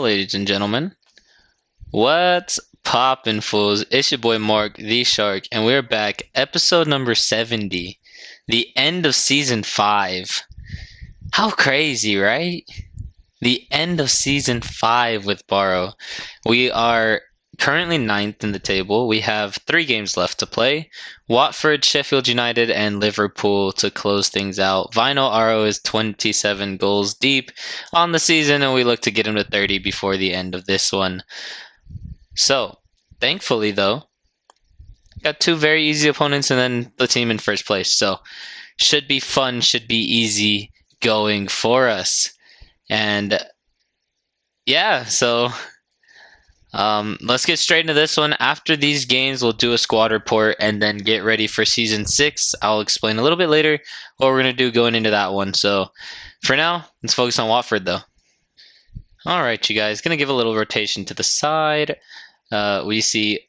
ladies and gentlemen. What's poppin', fools? It's your boy MarkTheShark, and we're back. Episode number 70. The end of season 5. How crazy, right? The end of season 5 with Barrow. We are currently 9th in the table. We have 3 games left to play. Watford, Sheffield United, and Liverpool to close things out. Vinyl Aro is 27 goals deep on the season, and we look to get him to 30 before the end of this one. So, thankfully, though, got 2 very easy opponents and then the team in first place. So, should be fun, should be easy going for us. And yeah, so let's get straight into this one. After these games, we'll do a squad report and then get ready for season 6. I'll explain a little bit later what we're going to do going into that one. So for now, let's focus on Watford, though. All right, you guys, going to give a little rotation to the side. We see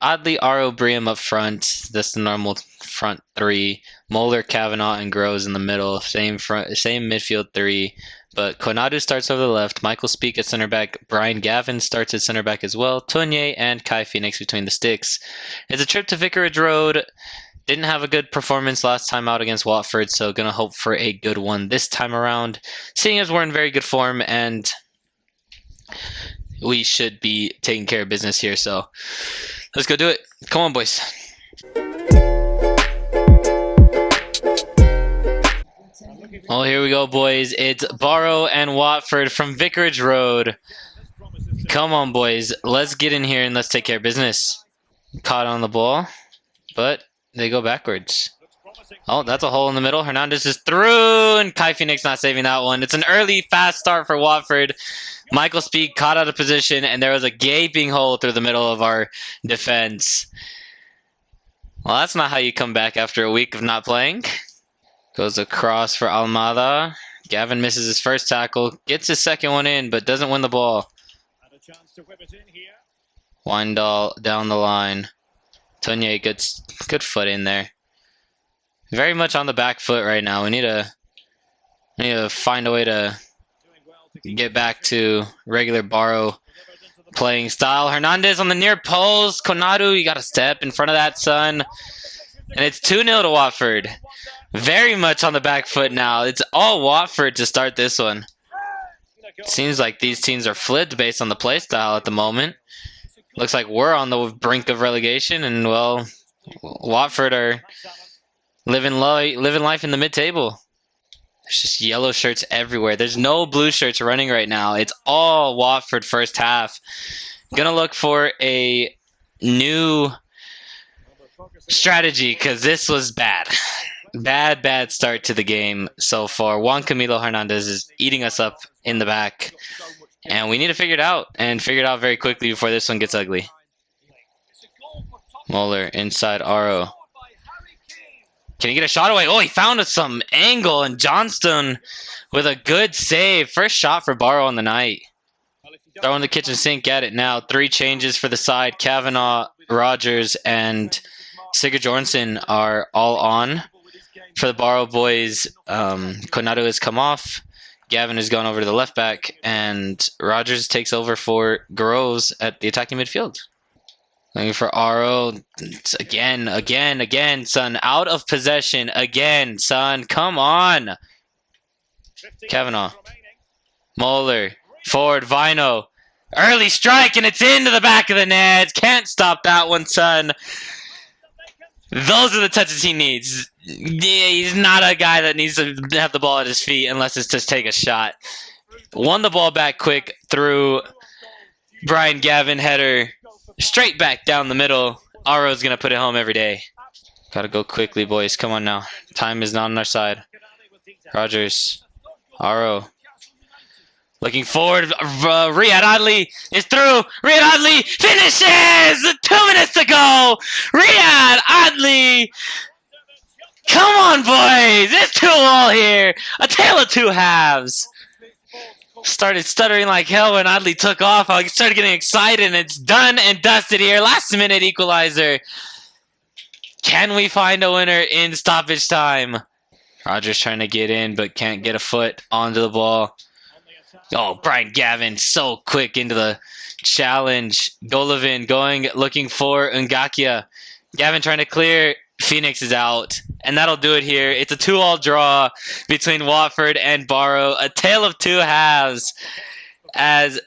Adley, Aro, Briam up front. That's the normal front 3. Moeller, Kavanagh, and Groves in the middle. Same midfield 3. But Konadu starts over the left. Michael Speak at center back. Brian Gavin starts at center back as well. Tunye and Kai Phoenix between the sticks. It's a trip to Vicarage Road. Didn't have a good performance last time out against Watford, so gonna hope for a good one this time around. Seeing as we're in very good form and we should be taking care of business here, so let's go do it. Come on, boys. Oh, here we go, boys. It's Barrow and Watford from Vicarage Road. Come on, boys. Let's get in here and let's take care of business. Caught on the ball, but they go backwards. Oh, that's a hole in the middle. Hernandez is through, and Kai Phoenix not saving that one. It's an early, fast start for Watford. Michael Speak caught out of position, and there was a gaping hole through the middle of our defense. Well, that's not how you come back after a week of not playing. Goes across for Almada. Gavin misses his first tackle. Gets his second one in, but doesn't win the ball. Weindahl down the line. Tunye, good foot in there. Very much on the back foot right now. We need to find a way to get back to regular Barrow playing style. Hernandez on the near post. Konadu, you got to step in front of that, son. And it's 2-0 to Watford. Very much on the back foot now. It's all Watford to start this one. Seems like these teams are flipped based on the play style at the moment. Looks like we're on the brink of relegation, and well, Watford are living life in the mid-table. There's just yellow shirts everywhere. There's no blue shirts running right now. It's all Watford first half. Gonna look for a new strategy because this was bad. Bad start to the game so far. Juan Camilo Hernandez is eating us up in the back. And we need to figure it out. And figure it out very quickly before this one gets ugly. Moeller inside Aro. Can he get a shot away? Oh, he found some angle. And Johnston with a good save. First shot for Barrow on the night. Throwing the kitchen sink at it now. 3 changes for the side. Kavanagh, Rogers, and Sigurd-Jornsson are all on. For the Barrow boys, Konadu has come off. Gavin has gone over to the left back, and Rogers takes over for Groves at the attacking midfield. Looking for Aro. Again, son. Out of possession again, son. Come on. Kavanagh. Moeller. Forward, Vino. Early strike, and it's into the back of the net. Can't stop that one, son. Those are the touches he needs. Yeah, he's not a guy that needs to have the ball at his feet unless it's just take a shot. Won the ball back quick through Brian Gavin header. Straight back down the middle. Aro's going to put it home every day. Got to go quickly, boys. Come on now. Time is not on our side. Rogers. Aro. Looking forward. Riyad Adley is through. Riyad Adley finishes! 2 minutes to go! Riyad Adley! Come on, boys! It's 2-2 here! A tale of 2 halves! Started stuttering like hell when Adley took off. I started getting excited, and it's done and dusted here. Last minute equalizer. Can we find a winner in stoppage time? Rogers trying to get in, but can't get a foot onto the ball. Oh, Brian Gavin so quick into the challenge. Golovin looking for Ngakia. Gavin trying to clear. Phoenix is out. And that'll do it here. It's a 2-all draw between Watford and Barrow. A tale of two halves as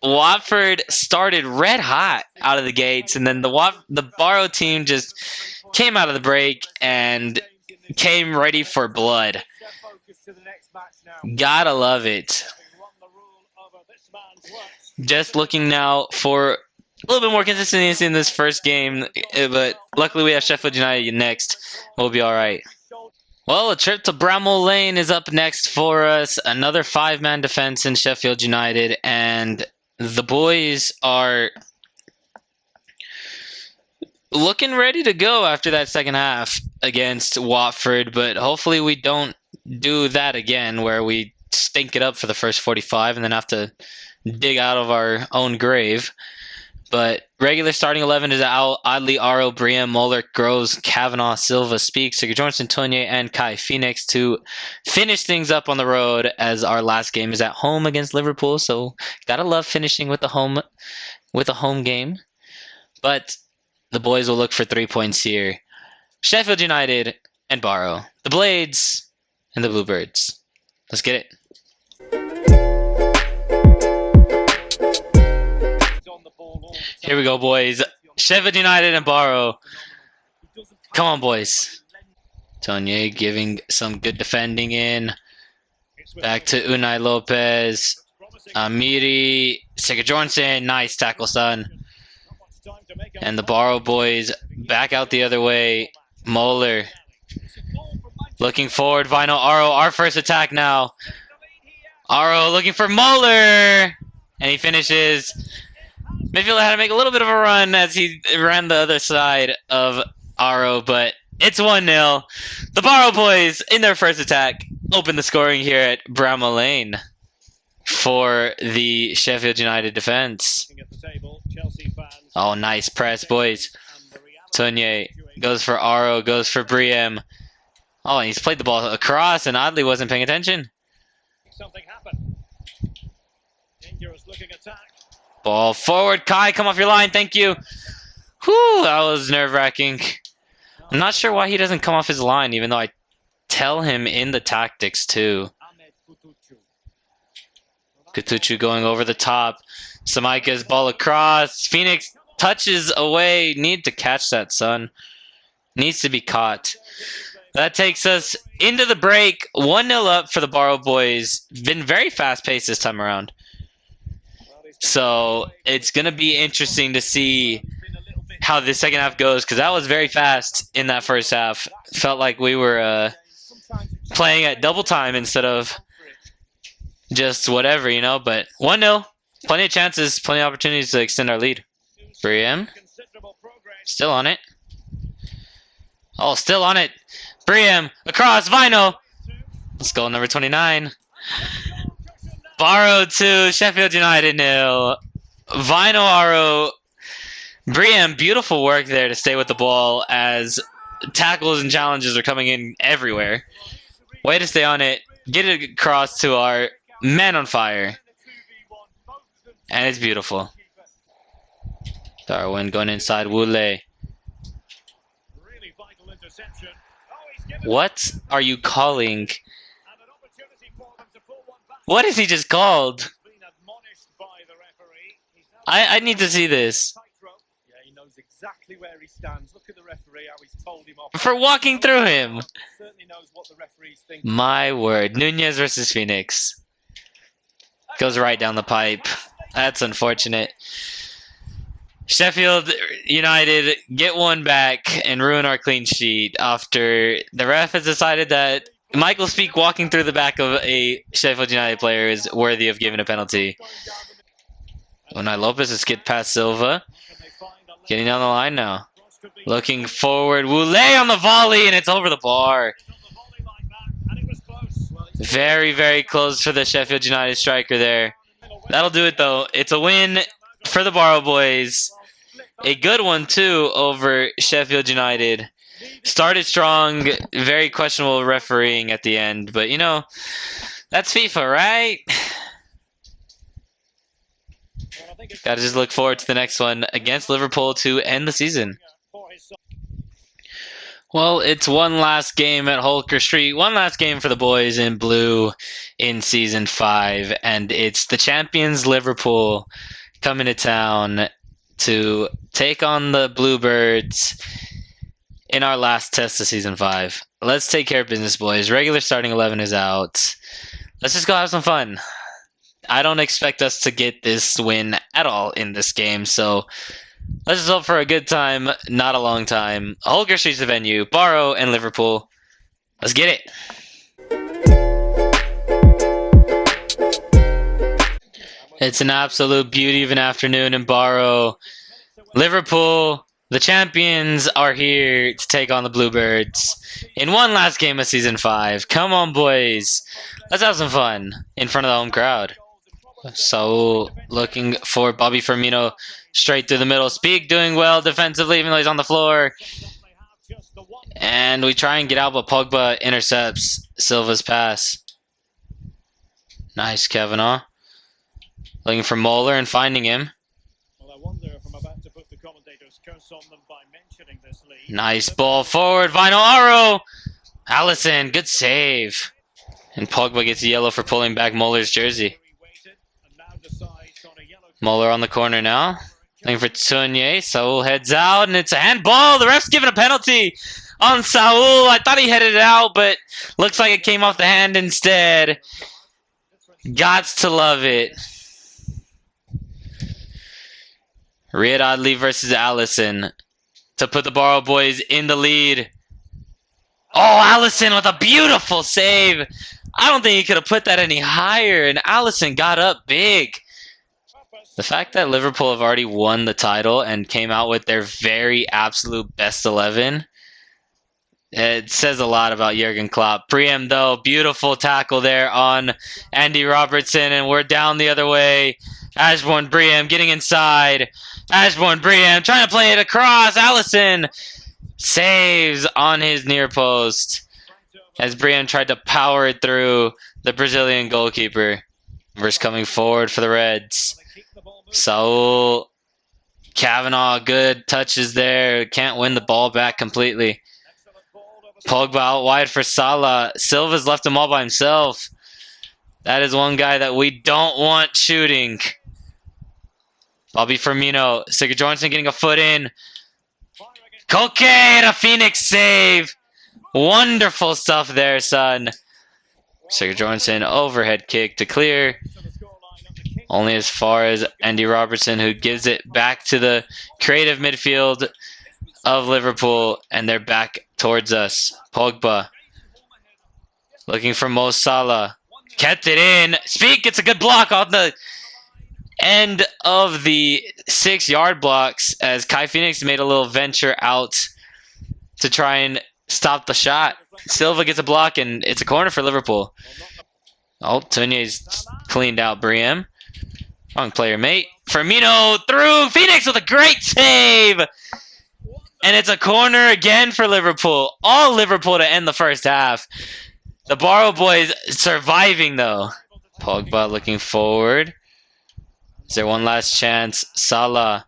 Watford started red hot out of the gates, and then the Barrow team just came out of the break and came ready for blood. Gotta love it. Just looking now for a little bit more consistency in this first game, but luckily we have Sheffield United next. We'll be all right. Well, a trip to Bramall Lane is up next for us. Another 5-man defense in Sheffield United, and the boys are looking ready to go after that second half against Watford, but hopefully we don't do that again where we stink it up for the first 45 and then have to dig out of our own grave. But regular starting 11 is out. Adli, Aro, Briam, Moller, Groves, Kavanaugh, Silva, Speaks, Sigurjonsson, Tonye, and Kai Phoenix to finish things up on the road as our last game is at home against Liverpool. So gotta love finishing with a home game. But the boys will look for 3 points here. Sheffield United and Barrow. The Blades and the Bluebirds. Let's get it. Here we go, boys. Sheffield United and Barrow. Come on, boys. Tonye giving some good defending in. Back to Unai Lopez. Amiri. Sigurjonsson. Nice tackle, son. And the Barrow boys back out the other way. Moller. Looking forward. Vinyl Aro. Our first attack now. Aro looking for Moller. And he finishes. Midfielder had to make a little bit of a run as he ran the other side of Aro, but it's 1-0. The Barrow boys, in their first attack, open the scoring here at Bramall Lane for the Sheffield United defense. Oh, nice press, boys. Tonye goes for Aro, goes for Briam. Oh, and he's played the ball across, and Adli wasn't paying attention. Something happened. Dangerous looking attack. Ball forward. Kai, come off your line. Thank you. Whew, that was nerve-wracking. I'm not sure why he doesn't come off his line, even though I tell him in the tactics, too. Kutucu going over the top. Samaika's ball across. Phoenix touches away. Need to catch that, son. Needs to be caught. That takes us into the break. 1-0 up for the Barrow boys. Been very fast-paced this time around. So it's going to be interesting to see how the second half goes, because that was very fast in that first half. Felt like we were playing at double time instead of just whatever, you know. But 1-0, plenty of chances, plenty of opportunities to extend our lead. Briam, still on it. Oh, still on it. Briam, across, Vino. Let's go, number 29. Barrow 2, Sheffield United 0. Vino, Aro, Briam, beautiful work there to stay with the ball as tackles and challenges are coming in everywhere. Way to stay on it. Get it across to our men on fire. And it's beautiful. Darwin going inside Wule. What are you calling? What is he just called? I need to see this. Yeah, he knows exactly where he stands. Look at the referee, how he's told him off. For walking through him. Certainly knows what the referee's thinking. My word. Nunez versus Phoenix. Goes right down the pipe. That's unfortunate. Sheffield United get one back and ruin our clean sheet after the ref has decided that Michael Speak walking through the back of a Sheffield United player is worthy of giving a penalty. Unai Lopez has skipped past Silva. Getting down the line now. Looking forward. Wule on the volley, and it's over the bar. Very, very close for the Sheffield United striker there. That'll do it, though. It's a win for the Barrow boys. A good one, too, over Sheffield United. Started strong. Very questionable refereeing at the end. But, you know, that's FIFA, right? Got to just look forward to the next one against Liverpool to end the season. Well, it's one last game at Holker Street, one last game for the boys in blue in Season 5, and it's the champions Liverpool coming to town to take on the Bluebirds in our last test of Season 5. Let's take care of business, boys. Regular starting 11 is out. Let's just go have some fun. I don't expect us to get this win at all in this game, so let's just hope for a good time, not a long time. Holker Street's the venue. Barrow and Liverpool. Let's get it. It's an absolute beauty of an afternoon in Barrow. Liverpool, the champions, are here to take on the Bluebirds in one last game of Season 5. Come on, boys. Let's have some fun in front of the home crowd. So, looking for Bobby Firmino straight through the middle. Speak doing well defensively, even though he's on the floor. And we try and get out, but Pogba intercepts Silva's pass. Nice, Kavanaugh. Looking for Moeller and finding him. Nice ball forward. Vinyl Aro. Allison, good save. And Pogba gets a yellow for pulling back Moeller's jersey. Moeller on the corner now. Looking for Tunier. Saul heads out, and it's a handball. The ref's giving a penalty on Saul. I thought he headed it out, but looks like it came off the hand instead. Gots to love it. Riyad Adli versus Allison to put the Barrow boys in the lead. Oh, Allison with a beautiful save. I don't think he could have put that any higher, and Allison got up big. The fact that Liverpool have already won the title and came out with their very absolute best 11, it says a lot about Jurgen Klopp. Briem, though, beautiful tackle there on Andy Robertson, and we're down the other way. Ashbourne Briem getting inside. Ashbourne Briem trying to play it across. Allison saves on his near post as Briem tried to power it through the Brazilian goalkeeper. Verse coming forward for the Reds. Saul, Kavanaugh, good touches there. Can't win the ball back completely. Pogba out wide for Salah. Silva's left him all by himself. That is one guy that we don't want shooting. Bobby Firmino. Sigurdsson getting a foot in. Koke and a Phoenix save. Wonderful stuff there, son. Sigurdsson overhead kick to clear. Only as far as Andy Robertson, who gives it back to the creative midfield of Liverpool, and they're back towards us. Pogba looking for Mo Salah. Kept it in. Speak gets a good block on the end of the 6-yard blocks as Kai Phoenix made a little venture out to try and stop the shot. Silva gets a block, and it's a corner for Liverpool. Oh, Tunye's cleaned out Briem. Wrong player, mate. Firmino through. Phoenix with a great save. And it's a corner again for Liverpool. All Liverpool to end the first half. The Barrow boys surviving, though. Pogba looking forward. Is there one last chance? Salah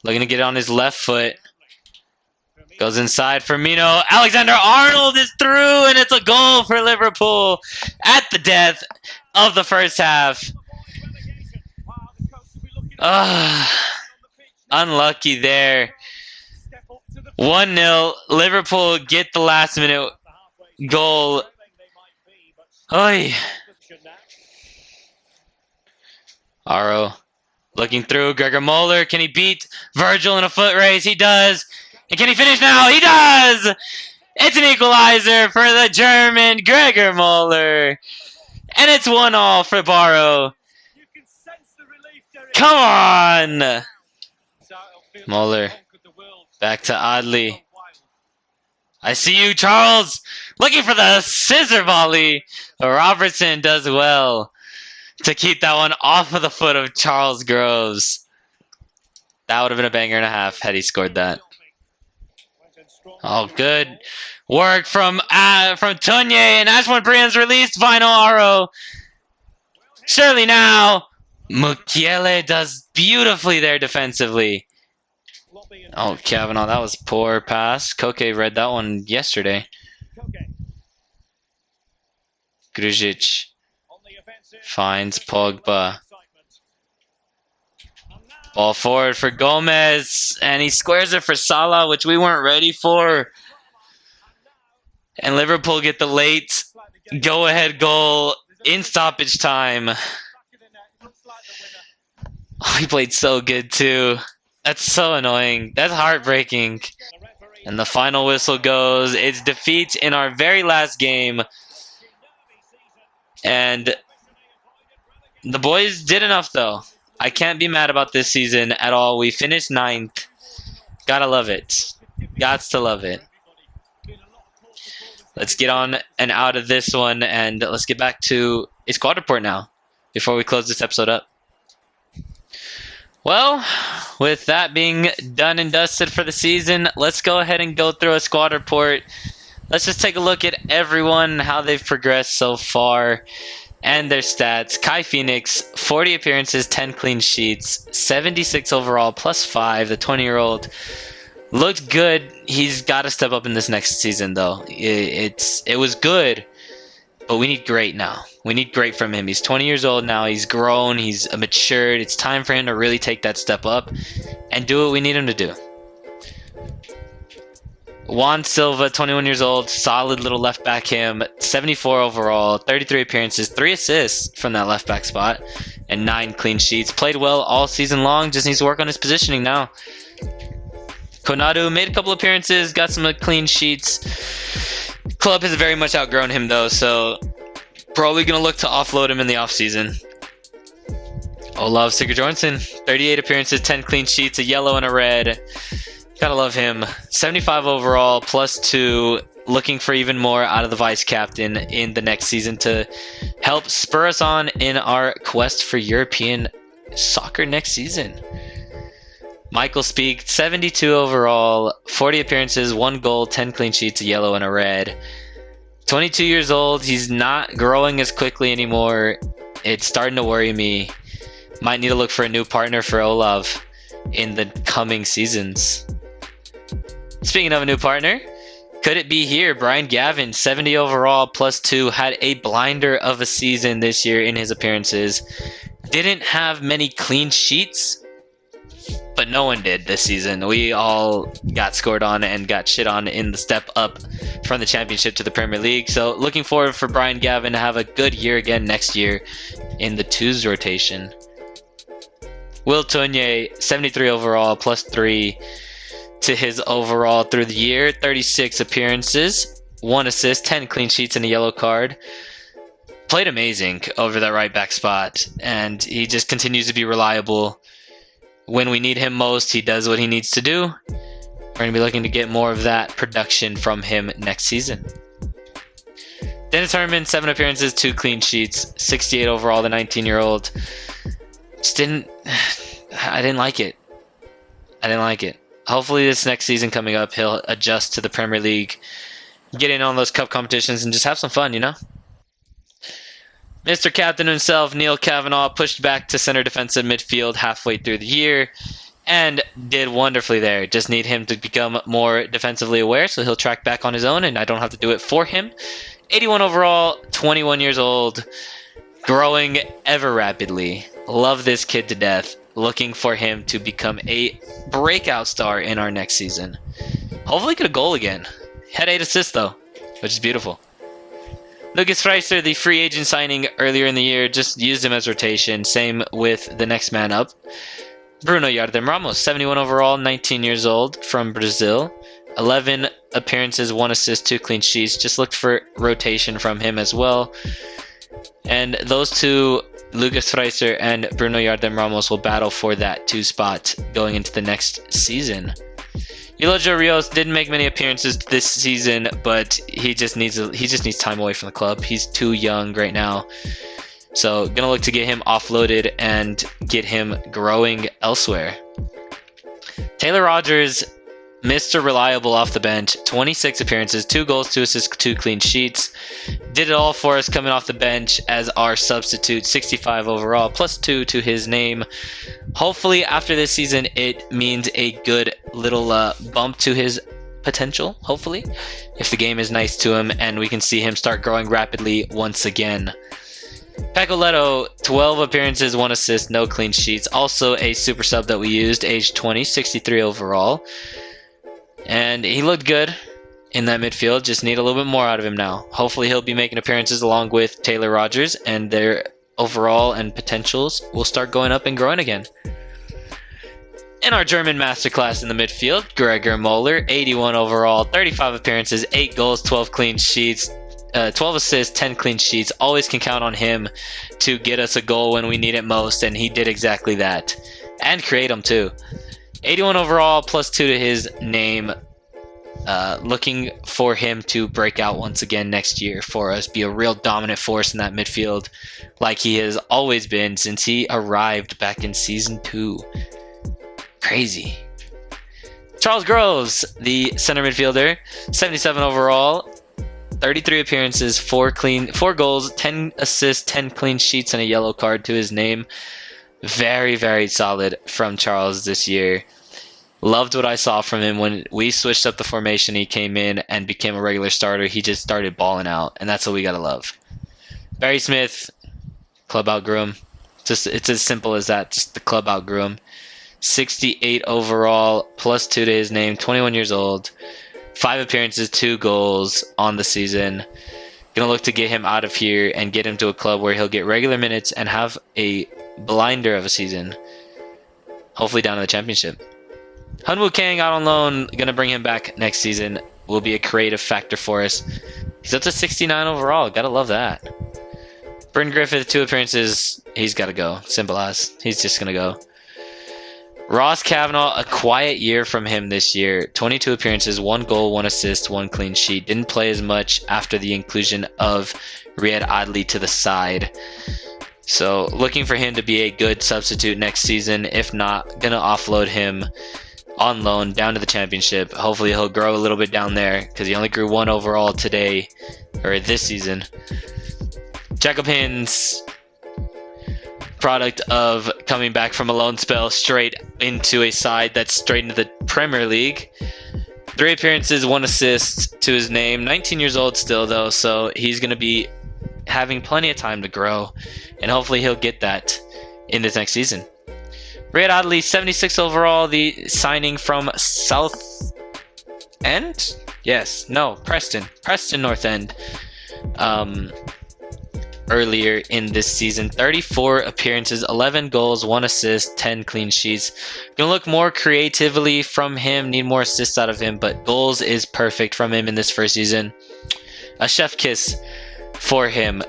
looking to get on his left foot. Goes inside. Firmino. Alexander-Arnold is through, and it's a goal for Liverpool at the death of the first half. Unlucky there. 1-0. Liverpool get the last minute goal. Oy. Aro looking through. Gregor Moeller. Can he beat Virgil in a foot race? He does. And can he finish now? He does! It's an equalizer for the German Gregor Moeller. And it's 1-1 for Barrow. Come on! Moeller. Back to Adli. I see you, Charles. Looking for the scissor volley. Robertson does well to keep that one off of the foot of Charles Groves. That would have been a banger and a half had he scored that. Oh, good work from Tunier, and Ashbourne Brien's released. Vinyl Aro. Surely now. Mukiele does beautifully there defensively. Oh, Kavanaugh, that was poor pass. Koke read that one yesterday. Grujic finds Pogba. Ball forward for Gomez, and he squares it for Salah, which we weren't ready for. And Liverpool get the late go-ahead goal in stoppage time. Oh, he played so good too. That's so annoying. That's heartbreaking. And the final whistle goes. It's defeat in our very last game. And the boys did enough, though. I can't be mad about this season at all. We finished 9th. Gotta love it. Gots to love it. Let's get on and out of this one, and let's get back to a squad report now before we close this episode up. Well, with that being done and dusted for the season, let's go ahead and go through a squad report. Let's just take a look at everyone, how they've progressed so far, and their stats. Kai Phoenix, 40 appearances, 10 clean sheets, 76 overall, +5. The 20-year-old looked good. He's got to step up in this next season, though. It was good, but we need great now. We need great from him. He's 20 years old now. He's grown. He's matured. It's time for him to really take that step up and do what we need him to do. Juan Silva, 21 years old, solid little left back him, 74 overall, 33 appearances, 3 assists from that left back spot, and 9 clean sheets. Played well all season long, just needs to work on his positioning now. Konadu made a couple appearances, got some clean sheets. Club has very much outgrown him though, so probably going to look to offload him in the offseason. Olav Sigurjonsson, 38 appearances, 10 clean sheets, a yellow and a red. Gotta love him. 75 overall, +2. Looking for even more out of the vice captain in the next season to help spur us on in our quest for European soccer next season. Michael Speak, 72 overall, 40 appearances, 1 goal, 10 clean sheets, a yellow and a red. 22 years old. He's not growing as quickly anymore. It's starting to worry me. Might need to look for a new partner for Olav in the coming seasons. Speaking of a new partner, could it be here? Brian Gavin, 70 overall, +2, had a blinder of a season this year in his appearances. Didn't have many clean sheets, but no one did this season. We all got scored on and got shit on in the step up from the championship to the Premier League. So looking forward for Brian Gavin to have a good year again next year in the twos rotation. Will Tournier, 73 overall, +3 to his overall through the year. 36 appearances, 1 assist, 10 clean sheets, and a yellow card. Played amazing over that right back spot, and he just continues to be reliable. When we need him most, he does what he needs to do. We're going to be looking to get more of that production from him next season. Dennis Herman, 7 appearances, 2 clean sheets, 68 overall, the 19-year-old. I didn't like it. Hopefully this next season coming up, he'll adjust to the Premier League, get in on those cup competitions, and just have some fun, you know? Mr. Captain himself, Neil Kavanagh, pushed back to center defensive midfield halfway through the year and did wonderfully there. Just need him to become more defensively aware, so he'll track back on his own, and I don't have to do it for him. 81 overall, 21 years old, growing ever rapidly. Love this kid to death. Looking for him to become a breakout star in our next season. Hopefully get a goal again. Had 8 assists though, which is beautiful. Lucas Freister, the free agent signing earlier in the year, just used him as rotation. Same with the next man up. Bruno Yardem Ramos, 71 overall, 19 years old, from Brazil. 11 appearances, 1 assist, 2 clean sheets. Just looked for rotation from him as well. And those two, Lucas Freister and Bruno Yardem Ramos, will battle for that 2 spot going into the next season. Eulogio Rios didn't make many appearances this season, but he just needs time away from the club. He's too young right now. So gonna look to get him offloaded and get him growing elsewhere. Taylor Rogers, Mr. Reliable off the bench, 26 appearances, 2 goals, 2 assists, 2 clean sheets. Did it all for us coming off the bench as our substitute, 65 overall, plus 2 to his name. Hopefully after this season, it means a good little bump to his potential, hopefully, if the game is nice to him and we can see him start growing rapidly once again. Pecoletto, 12 appearances, 1 assist, no clean sheets. Also a super sub that we used, age 20, 63 overall. And he looked good in that midfield, just need a little bit more out of him now. Hopefully he'll be making appearances along with Taylor Rogers, and their overall and potentials will start going up and growing again. In our German masterclass in the midfield, Gregor Moeller, 81 overall, 35 appearances, 8 goals, 12 clean sheets, 12 assists, 10 clean sheets. Always can count on him to get us a goal when we need it most, and he did exactly that. And create them too. 81 overall, plus 2 to his name. Looking for him to break out once again next year for us, be a real dominant force in that midfield like he has always been since he arrived back in Season 2. Crazy. Charles Groves, the center midfielder, 77 overall, 33 appearances, 4 goals, 10 assists, 10 clean sheets, and a yellow card to his name. Very, very solid from Charles this year. Loved what I saw from him when we switched up the formation. He came in and became a regular starter. He just started balling out, and that's what we gotta love. Barry Smith, club outgrew him. It's as simple as that. Just the club outgrew him. 68 overall, plus 2 to his name. 21 years old. 5 appearances, 2 goals on the season. Gonna look to get him out of here and get him to a club where he'll get regular minutes and have a blinder of a season. Hopefully down to the championship. Hunwoo Kang out on loan. Gonna bring him back next season. Will be a creative factor for us. He's up to 69 overall. Gotta love that. Bryn Griffith, 2 appearances. He's gotta go. Simple as. He's just gonna go. Ross Kavanaugh, a quiet year from him this year. 22 appearances, 1 goal, 1 assist, 1 clean sheet. Didn't play as much after the inclusion of Riyad Adli to the side. So looking for him to be a good substitute next season. If not, gonna offload him on loan down to the championship. Hopefully he'll grow a little bit down there because he only grew 1 overall today, or this season. Jacobins, product of coming back from a loan spell straight into a side that's straight into the Premier League. 3 appearances, 1 assist to his name. 19 years old still though, so he's going to be having plenty of time to grow, and hopefully he'll get that in this next season. Riyad Adli, 76 overall, the signing from South End? Yes, no, Preston North End. Earlier in this season, 34 appearances, 11 goals, 1 assist, 10 clean sheets. Gonna look more creatively from him, need more assists out of him, but goals is perfect from him in this first season. A chef kiss for him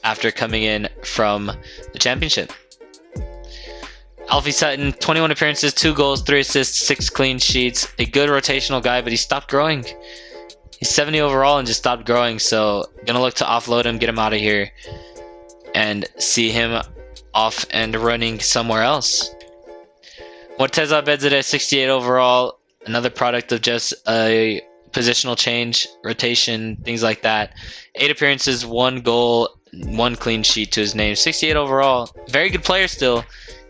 after coming in from the championship. Alfie Sutton, 21 appearances, 2 goals, 3 assists, 6 clean sheets. A good rotational guy, but he stopped growing. He's 70 overall and just stopped growing, so gonna look to offload him, get him out of here, and see him off and running somewhere else. Morteza Bedzadeh, 68 overall, another product of just a positional change, rotation, things like that. 8 appearances, 1 goal, 1 clean sheet to his name. 68 overall, very good player still.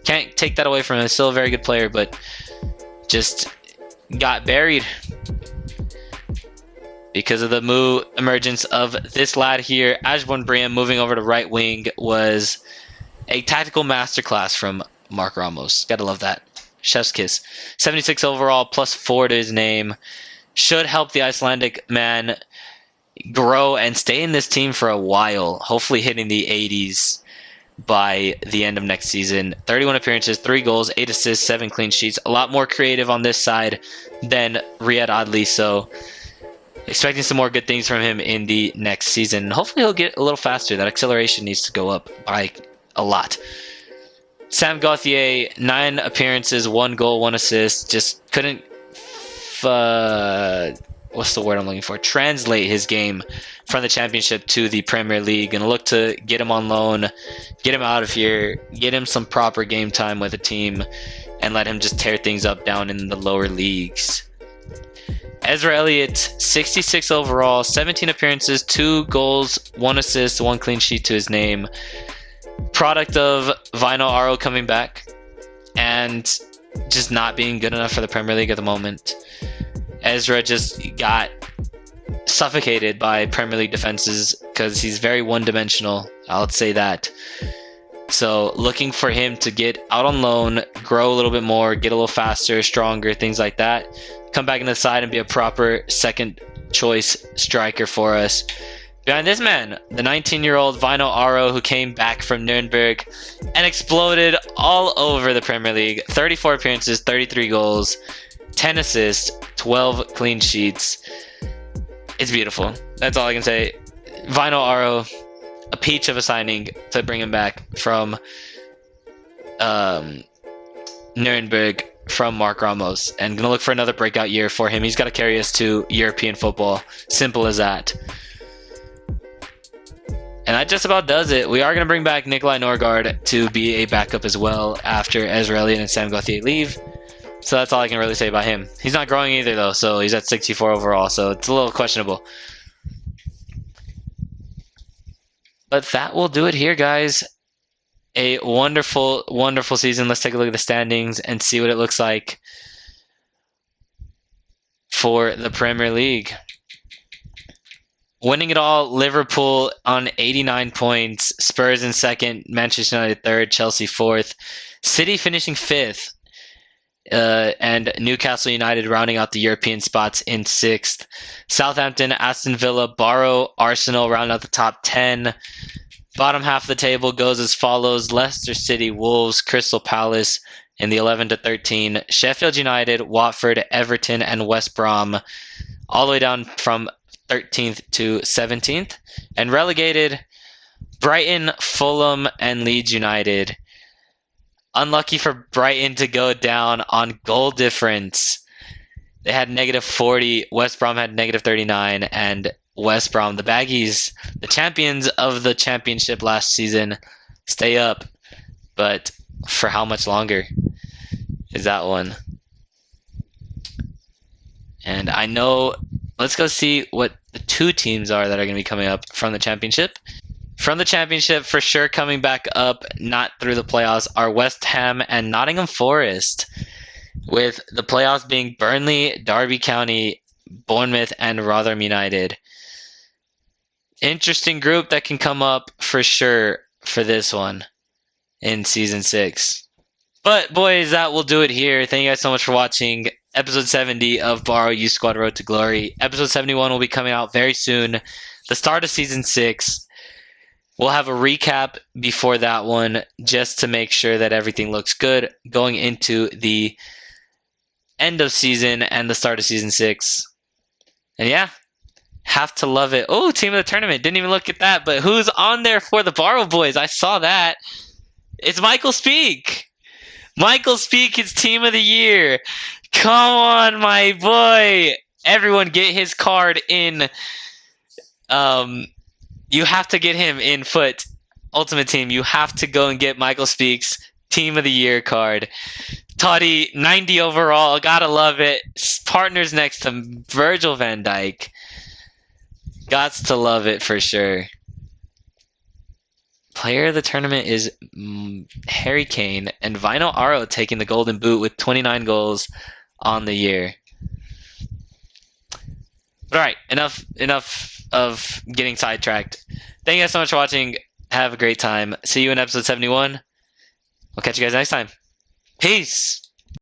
Can't take that away from him. Still a very good player, but just got buried because of the emergence of this lad here. Ashbourne Briam moving over to right wing was a tactical masterclass from Mark Ramos. Gotta love that. Chef's kiss. 76 overall, plus 4 to his name. Should help the Icelandic man grow and stay in this team for a while. Hopefully hitting the 80s by the end of next season. 31 appearances, 3 goals, 8 assists, 7 clean sheets. A lot more creative on this side than Riyad Adli, so expecting some more good things from him in the next season. Hopefully he'll get a little faster. That acceleration needs to go up by a lot. Sam Gauthier, 9 appearances, 1 goal, 1 assist. Just couldn't what's the word I'm looking for? Translate his game from the championship to the Premier League, and look to get him on loan, get him out of here, get him some proper game time with the team, and let him just tear things up down in the lower leagues. Ezra Elliott, 66 overall, 17 appearances, 2 goals, 1 assist, 1 clean sheet to his name. Product of Vinyl Aro coming back and just not being good enough for the Premier League at the moment. Ezra just got suffocated by Premier League defenses because he's very one-dimensional. I'll say that. So looking for him to get out on loan, grow a little bit more, get a little faster, stronger, things like that. Come back in the side and be a proper second choice striker for us. Behind this man, the 19-year-old Vinyl Aro, who came back from Nuremberg and exploded all over the Premier League. 34 appearances, 33 goals, 10 assists, 12 clean sheets. It's beautiful. That's all I can say. Vinyl Aro, a peach of a signing to bring him back from Nuremberg from Mark Ramos, and gonna look for another breakout year for him. He's got to carry us to European football. Simple as that. And that just about does it. We are going to bring back Nikolai Norgard to be a backup as well after Ezra Elliott and Sam Gauthier leave. So that's all I can really say about him. He's not growing either, though, so he's at 64 overall, so it's a little questionable. But that will do it here, guys. A wonderful, wonderful season. Let's take a look at the standings and see what it looks like for the Premier League. Winning it all, Liverpool on 89 points, Spurs in second, Manchester United third, Chelsea fourth, City finishing fifth, and Newcastle United rounding out the European spots in sixth. Southampton, Aston Villa, Barrow, Arsenal round out the top 10. Bottom half of the table goes as follows: Leicester City, Wolves, Crystal Palace in the 11 to 13, Sheffield United, Watford, Everton, and West Brom all the way down from 13th to 17th, and relegated Brighton, Fulham, and Leeds United. Unlucky for Brighton to go down on goal difference. They had -40, West Brom had -39, and West Brom, the Baggies, the champions of the championship last season, stay up. But for how much longer is that one? And I know, let's go see what the two teams are that are going to be coming up from the championship. From the championship, for sure coming back up, not through the playoffs, are West Ham and Nottingham Forest, with the playoffs being Burnley, Derby County, Bournemouth, and Rotherham United. Interesting group that can come up for sure for this one in Season 6. But boys, that will do it here. Thank you guys so much for watching episode 70 of Barrow Youth Squad Road to Glory. Episode 71 will be coming out very soon. The start of Season 6. We'll have a recap before that one just to make sure that everything looks good going into the end of season and the start of Season 6. And yeah, have to love it. Oh, team of the tournament. Didn't even look at that. But who's on there for the Barrow boys? I saw that. It's Michael Speak. Michael Speak is team of the year. Come on, my boy. Everyone get his card in. You have to get him in Foot Ultimate Team. You have to go and get Michael Speak's team of the year card. Toddy, 90 overall. Gotta love it. Partners next to Virgil van Dijk. Gots to love it for sure. Player of the tournament is Harry Kane, and Vinyl Aro taking the golden boot with 29 goals on the year. But alright, enough of getting sidetracked. Thank you guys so much for watching. Have a great time. See you in episode 71. We'll catch you guys next time. Peace!